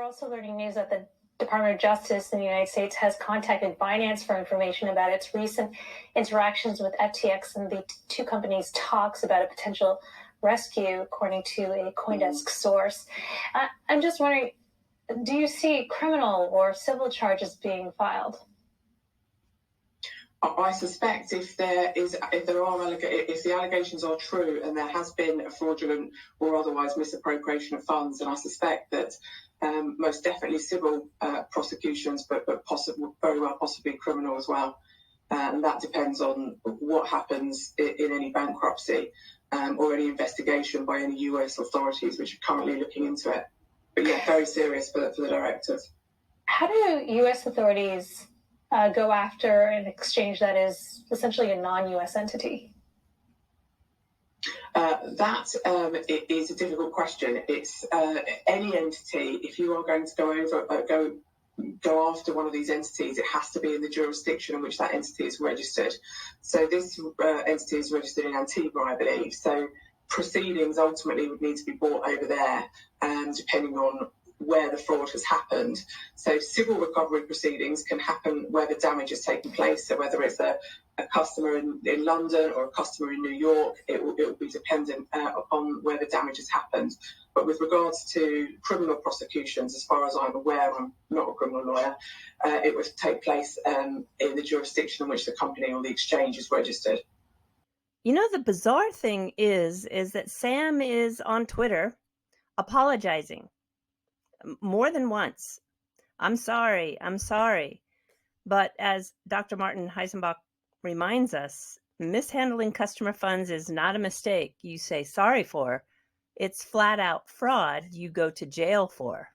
also learning news that the Department of Justice in the United States has contacted Binance for information about its recent interactions with FTX, and the two companies' talks about a potential rescue, according to a CoinDesk source. I'm just wondering, do you see criminal or civil charges being filed? I suspect if the allegations are true and there has been a fraudulent or otherwise misappropriation of funds, and I suspect that most definitely civil prosecutions, but very well possibly criminal as well. And that depends on what happens in any bankruptcy or any investigation by any US authorities, which are currently looking into it. But yeah, very serious for the directors. How do US authorities go after an exchange that is essentially a non-US entity? That is a difficult question. It's any entity. If you are going to go after one of these entities, it has to be in the jurisdiction in which that entity is registered. So this entity is registered in Antigua, I believe. So proceedings ultimately would need to be brought over there, depending on where the fraud has happened. So civil recovery proceedings can happen where the damage has taken place. So whether it's a customer in London or a customer in New York, it will be dependent upon where the damage has happened. But with regards to criminal prosecutions, as far as I'm aware, I'm not a criminal lawyer, it would take place in the jurisdiction in which the company or the exchange is registered. You know, the bizarre thing is that Sam is on Twitter apologizing more than once. I'm sorry. But as Dr. Martin Heisenbach reminds us, mishandling customer funds is not a mistake you say sorry for. It's flat out fraud you go to jail for.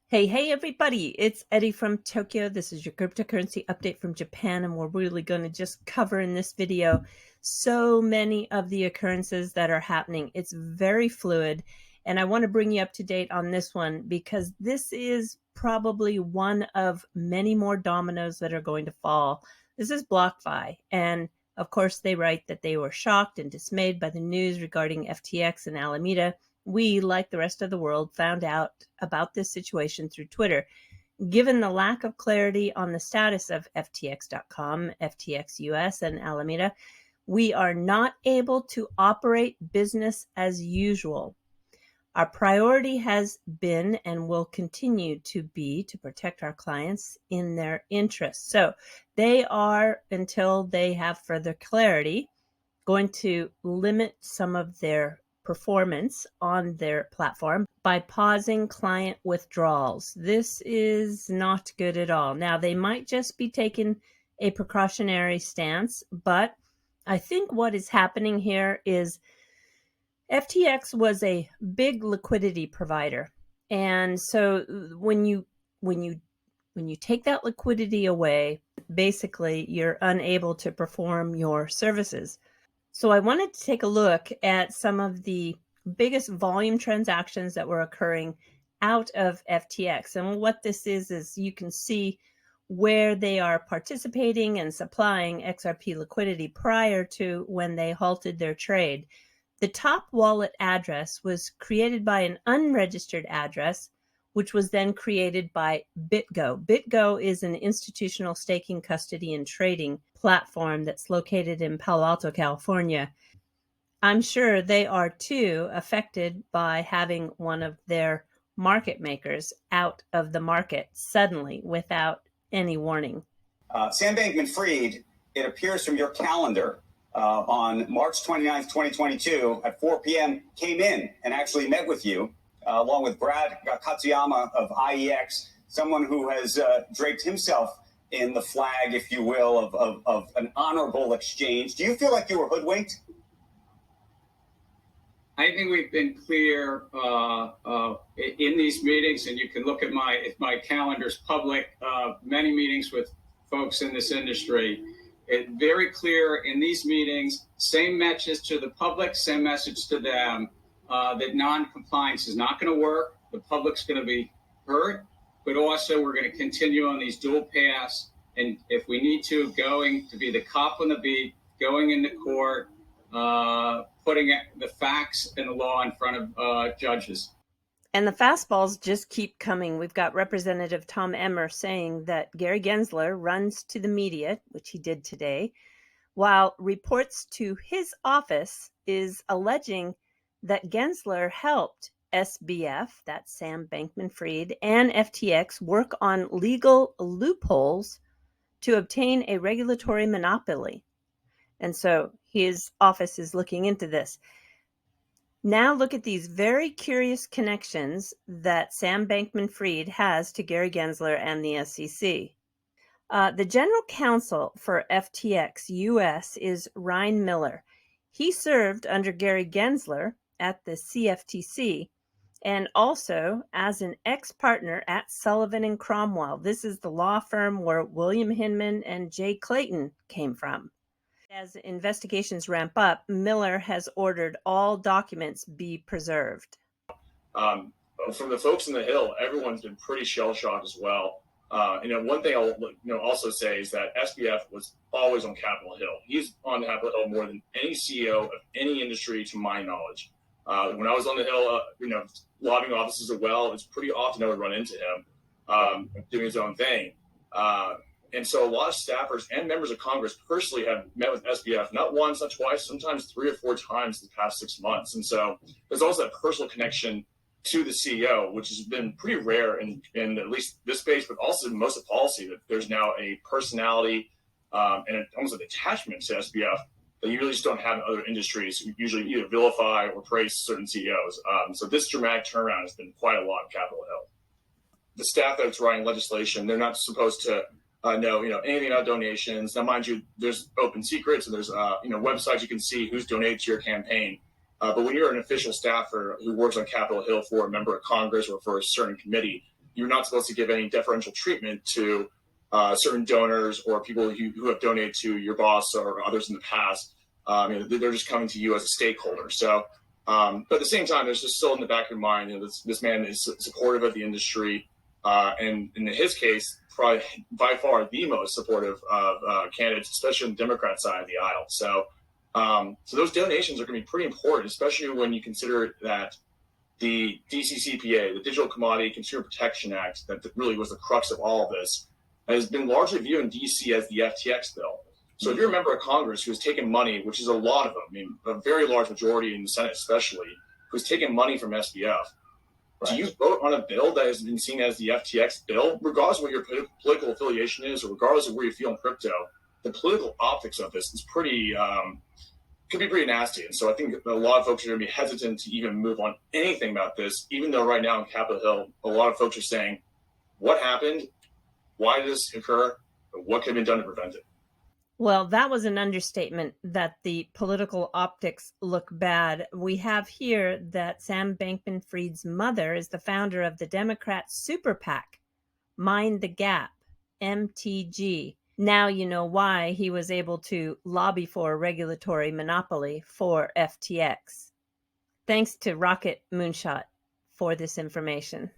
Hey, everybody, it's Eddie from Tokyo. This is your cryptocurrency update from Japan, and we're really going to just cover in this video so many of the occurrences that are happening. It's very fluid, and I want to bring you up to date on this one because this is probably one of many more dominoes that are going to fall. This is BlockFi, and of course they write that they were shocked and dismayed by the news regarding FTX and Alameda. We, like the rest of the world, found out about this situation through Twitter. Given the lack of clarity on the status of FTX.com, FTX US, and Alameda, we are not able to operate business as usual. Our priority has been and will continue to be to protect our clients in their interests. So they are, until they have further clarity, going to limit some of their performance on their platform by pausing client withdrawals. This is not good at all. Now, they might just be taking a precautionary stance, but I think what is happening here is FTX was a big liquidity provider. And so when you take that liquidity away, basically you're unable to perform your services. So I wanted to take a look at some of the biggest volume transactions that were occurring out of FTX. And what this is you can see where they are participating and supplying XRP liquidity prior to when they halted their trade. The top wallet address was created by an unregistered address, which was then created by BitGo. BitGo is an institutional staking, custody, and trading platform that's located in Palo Alto, California. I'm sure they are too affected by having one of their market makers out of the market suddenly without any warning. Sam Bankman-Fried, it appears from your calendar, on March 29th, 2022 at 4 p.m. came in and actually met with you, along with Brad Katsuyama of IEX, someone who has draped himself in the flag, if you will, of an honorable exchange. Do you feel like you were hoodwinked? I think we've been clear in these meetings, and you can look at my calendar's public, many meetings with folks in this industry. It's very clear in these meetings, same message to the public, same message to them, that non-compliance is not going to work. The public's going to be hurt, but also we're going to continue on these dual paths. And if we need to, going to be the cop on the beat, going into court, putting the facts and the law in front of judges. And the fastballs just keep coming. We've got Representative Tom Emmer saying that Gary Gensler runs to the media, which he did today, while reports to his office is alleging that Gensler helped SBF, that's Sam Bankman-Fried, and FTX work on legal loopholes to obtain a regulatory monopoly. And so his office is looking into this. Now look at these very curious connections that Sam Bankman-Fried has to Gary Gensler and the SEC. The general counsel for FTX US is Ryan Miller. He served under Gary Gensler at the CFTC and also as an ex-partner at Sullivan & Cromwell. This is the law firm where William Hinman and Jay Clayton came from. As investigations ramp up, Miller has ordered all documents be preserved. From the folks in the Hill, everyone's been pretty shell-shocked as well. One thing I'll also say is that SBF was always on Capitol Hill. He's on Capitol Hill more than any CEO of any industry, to my knowledge. When I was on the Hill, lobbying offices as well, it's pretty often I would run into him doing his own thing. And so a lot of staffers and members of Congress personally have met with SBF, not once, not twice, sometimes 3 or 4 times in the past 6 months. And so there's also that personal connection to the CEO, which has been pretty rare in at least this space, but also in most of policy, that there's now a personality and almost an attachment to SBF that you really just don't have in other industries who usually either vilify or praise certain CEOs. So this dramatic turnaround has been quite a lot on Capitol Hill. The staff that's writing legislation, they're not supposed to know anything about donations. Now, mind you, there's open secrets and there's websites you can see who's donated to your campaign. But when you're an official staffer who works on Capitol Hill for a member of Congress or for a certain committee, you're not supposed to give any deferential treatment to certain donors or people who have donated to your boss or others in the past. They're just coming to you as a stakeholder. So, but at the same time, there's just still in the back of your mind, this man is supportive of the industry. And in his case, probably by far the most supportive of candidates, especially on the Democrat side of the aisle. So those donations are going to be pretty important, especially when you consider that the DCCPA, the Digital Commodity Consumer Protection Act, that really was the crux of all of this, has been largely viewed in DC as the FTX bill. So if you're a member of Congress who's taken money, which is a lot of them, a very large majority in the Senate especially, who's taken money from SBF, do you vote on a bill that has been seen as the FTX bill, regardless of what your political affiliation is, or regardless of where you feel in crypto? The political optics of this is could be pretty nasty. And so I think a lot of folks are going to be hesitant to even move on anything about this, even though right now on Capitol Hill, a lot of folks are saying, what happened? Why did this occur? What could have been done to prevent it? Well, that was an understatement, that the political optics look bad. We have here that Sam Bankman-Fried's mother is the founder of the Democrat super PAC, Mind the Gap, MTG. Now you know why he was able to lobby for a regulatory monopoly for FTX. Thanks to Rocket Moonshot for this information.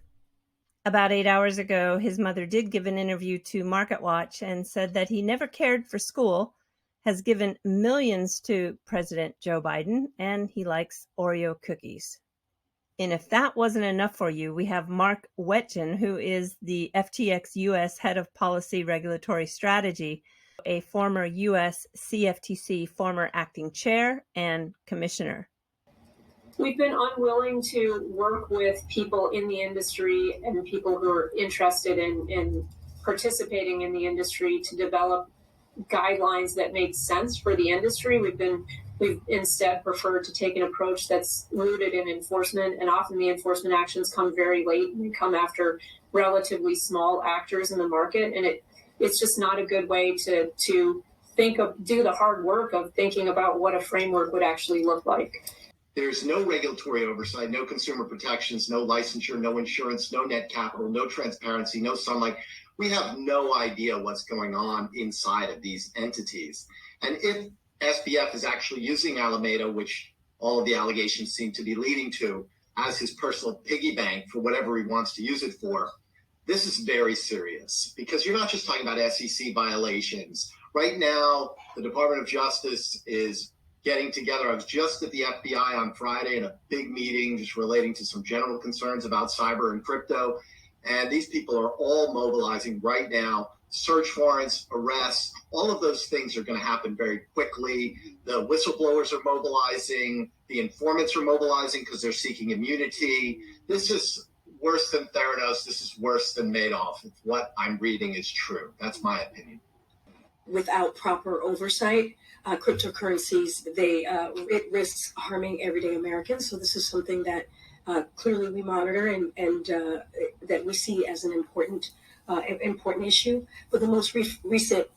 About 8 hours ago, his mother did give an interview to MarketWatch and said that he never cared for school, has given millions to President Joe Biden, and he likes Oreo cookies. And if that wasn't enough for you, we have Mark Wetjen, who is the FTX US Head of Policy Regulatory Strategy, a former US CFTC former acting chair and commissioner. We've been unwilling to work with people in the industry and people who are interested in participating in the industry to develop guidelines that make sense for the industry. We've instead preferred to take an approach that's rooted in enforcement, and often the enforcement actions come very late and come after relatively small actors in the market, and it's just not a good way to do the hard work of thinking about what a framework would actually look like. There's no regulatory oversight, no consumer protections, no licensure, no insurance, no net capital, no transparency, no sunlight. We have no idea what's going on inside of these entities. And if SBF is actually using Alameda, which all of the allegations seem to be leading to, as his personal piggy bank for whatever he wants to use it for, this is very serious, because you're not just talking about SEC violations Right now, the Department of Justice is getting together. I was just at the FBI on Friday in a big meeting just relating to some general concerns about cyber and crypto. And these people are all mobilizing right now. Search warrants, arrests, all of those things are going to happen very quickly. The whistleblowers are mobilizing. The informants are mobilizing because they're seeking immunity. This is worse than Theranos. This is worse than Madoff. If what I'm reading is true. That's my opinion. Without proper oversight, cryptocurrencies, it risks harming everyday Americans. So this is something that clearly we monitor and that we see as an important issue. But the most recent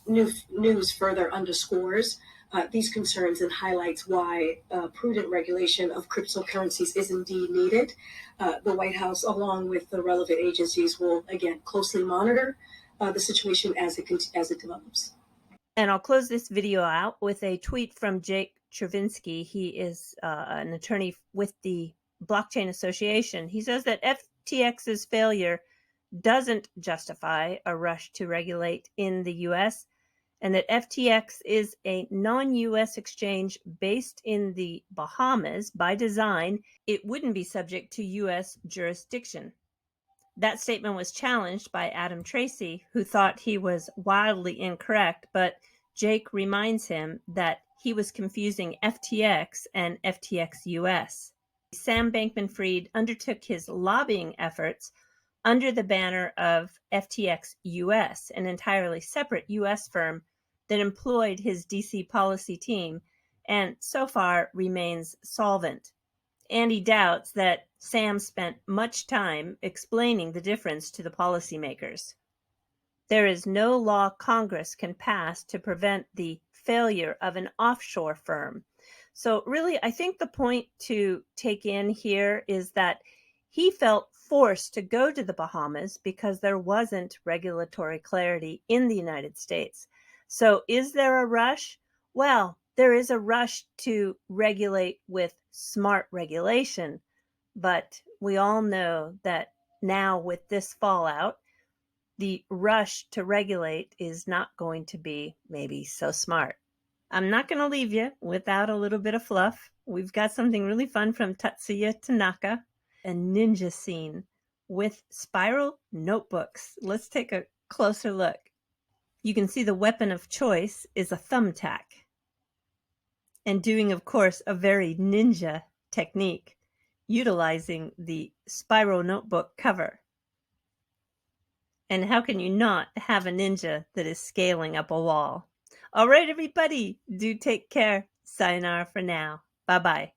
news further underscores these concerns and highlights why prudent regulation of cryptocurrencies is indeed needed. The White House, along with the relevant agencies, will again closely monitor the situation as it develops. And I'll close this video out with a tweet from Jake Chervinsky. He is an attorney with the Blockchain Association. He says that FTX's failure doesn't justify a rush to regulate in the U.S., and that FTX is a non-U.S. exchange based in the Bahamas. By design, it wouldn't be subject to U.S. jurisdiction. That statement was challenged by Adam Tracy, who thought he was wildly incorrect, but Jake reminds him that he was confusing FTX and FTX US. Sam Bankman-Fried undertook his lobbying efforts under the banner of FTX US, an entirely separate US firm that employed his DC policy team and so far remains solvent. And he doubts that Sam spent much time explaining the difference to the policymakers. There is no law Congress can pass to prevent the failure of an offshore firm. So really, I think the point to take in here is that he felt forced to go to the Bahamas because there wasn't regulatory clarity in the United States. So is there a rush? Well, there is a rush to regulate with smart regulation, but we all know that now with this fallout, the rush to regulate is not going to be maybe so smart. I'm not going to leave you without a little bit of fluff. We've got something really fun from Tatsuya Tanaka, a ninja scene with spiral notebooks. Let's take a closer look. You can see the weapon of choice is a thumbtack. And doing, of course, a very ninja technique, utilizing the spiral notebook cover. And how can you not have a ninja that is scaling up a wall? All right, everybody, do take care. Sayonara for now. Bye-bye.